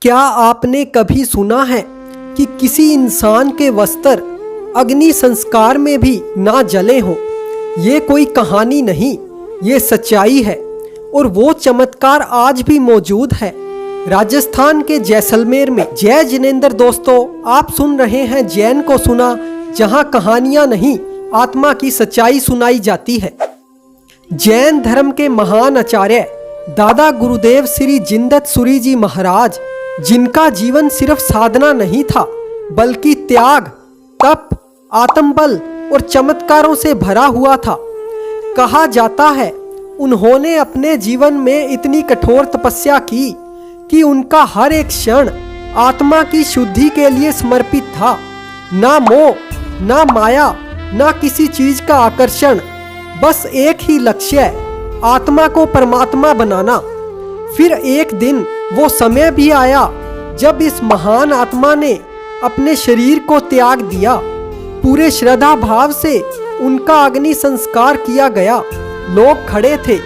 क्या आपने कभी सुना है कि किसी इंसान के वस्त्र अग्नि संस्कार में भी ना जले हों? ये कोई कहानी नहीं, ये सच्चाई है और वो चमत्कार आज भी मौजूद है। राजस्थान के जैसलमेर में। जय जिनेंद्र दोस्तों, आप सुन रहे हैं जैन को सुना, जहां कहानियां नहीं आत्मा की सच्चाई सुनाई जाती है। जैन धर्म के महान आचार्य दादा गुरुदेव श्री जिनदत्त सूरी जी महाराज, जिनका जीवन सिर्फ साधना नहीं था बल्कि त्याग, तप, आत्मबल और चमत्कारों से भरा हुआ था। कहा जाता है उन्होंने अपने जीवन में इतनी कठोर तपस्या की कि उनका हर एक क्षण आत्मा की शुद्धि के लिए समर्पित था। ना मोह, ना माया, ना किसी चीज का आकर्षण, बस एक ही लक्ष्य, आत्मा को परमात्मा बनाना। फिर एक दिन वो समय भी आया जब इस महान आत्मा ने अपने शरीर को त्याग दिया। पूरे श्रद्धा भाव से उनका अग्नि संस्कार किया गया। लोग खड़े थे,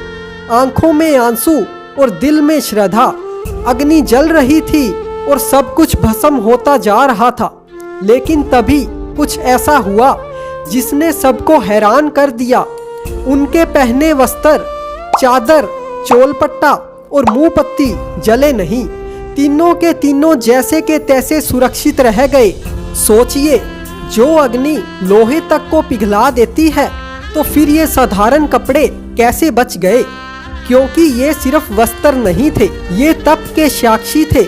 आंखों में आंसू और दिल में श्रद्धा। अग्नि जल रही थी और सब कुछ भस्म होता जा रहा था। लेकिन तभी कुछ ऐसा हुआ जिसने सबको हैरान कर दिया। उनके पहने वस्त्र, चादर, चोलपट्टा और मुंह पत्ती जले नहीं। तीनों के तीनों जैसे के तैसे सुरक्षित रह गए। सोचिए, जो अग्नि लोहे तक को पिघला देती है तो फिर ये साधारण कपड़े कैसे बच गए? क्योंकि ये सिर्फ वस्त्र नहीं थे, ये तप के साक्षी थे,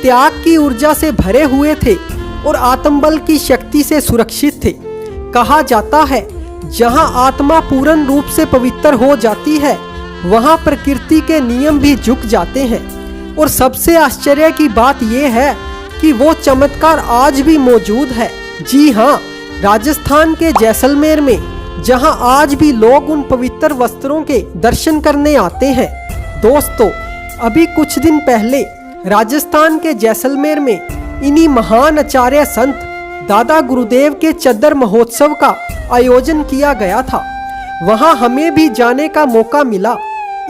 त्याग की ऊर्जा से भरे हुए थे और आत्मबल की शक्ति से सुरक्षित थे। कहा जाता है जहां आत्मा पूर्ण रूप से पवित्र हो जाती है वहां प्रकृति के नियम भी झुक जाते हैं। और सबसे आश्चर्य की बात यह है कि वो चमत्कार आज भी मौजूद है। जी हाँ, राजस्थान के जैसलमेर में, जहां आज भी लोग उन पवित्र वस्त्रों के दर्शन करने आते हैं। दोस्तों, अभी कुछ दिन पहले राजस्थान के जैसलमेर में इन्हीं महान आचार्य संत दादा गुरुदेव के चद्दर महोत्सव का आयोजन किया गया था। वहां हमें भी जाने का मौका मिला।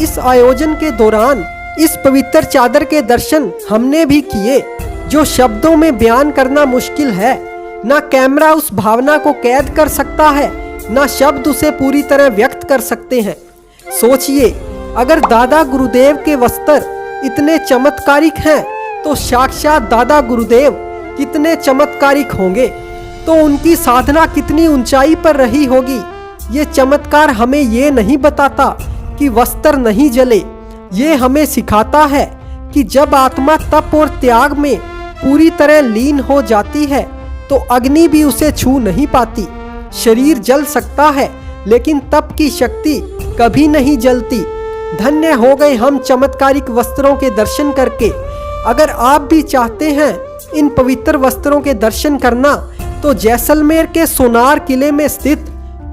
इस आयोजन के दौरान इस पवित्र चादर के दर्शन हमने भी किए, जो शब्दों में बयान करना मुश्किल है। ना कैमरा उस भावना को कैद कर सकता है, ना शब्द उसे पूरी तरह व्यक्त कर सकते हैं। सोचिए, अगर दादा गुरुदेव के वस्त्र इतने चमत्कारिक हैं तो साक्षात दादा गुरुदेव कितने चमत्कारिक होंगे, तो उनकी साधना कितनी ऊंचाई पर रही होगी। ये चमत्कार हमें ये नहीं बताता कि वस्त्र नहीं जले, ये हमें सिखाता है कि जब आत्मा तप और त्याग में पूरी तरह लीन हो जाती है तो अग्नि भी उसे छू नहीं पाती। शरीर जल सकता है लेकिन तप की शक्ति कभी नहीं जलती। धन्य हो गए हम चमत्कारिक वस्त्रों के दर्शन करके। अगर आप भी चाहते हैं इन पवित्र वस्त्रों के दर्शन करना तो जैसलमेर के सोनार किले में स्थित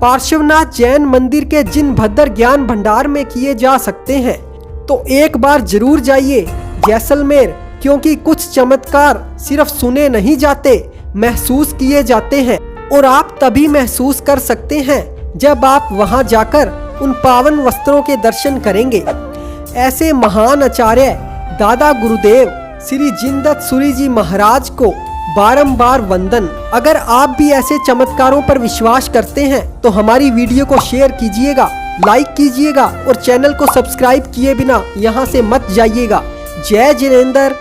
पार्श्वनाथ जैन मंदिर के जिन भद्र ज्ञान भंडार में किए जा सकते हैं। तो एक बार जरूर जाइए जैसलमेर, क्योंकि कुछ चमत्कार सिर्फ सुने नहीं जाते, महसूस किए जाते हैं। और आप तभी महसूस कर सकते हैं जब आप वहां जाकर उन पावन वस्त्रों के दर्शन करेंगे। ऐसे महान आचार्य दादा गुरुदेव श्री जिनदत्त सूरी जी महाराज को बारंबार वंदन। अगर आप भी ऐसे चमत्कारों पर विश्वास करते हैं तो हमारी वीडियो को शेयर कीजिएगा, लाइक कीजिएगा और चैनल को सब्सक्राइब किए बिना यहाँ से मत जाइएगा। जय जिनेंद्र।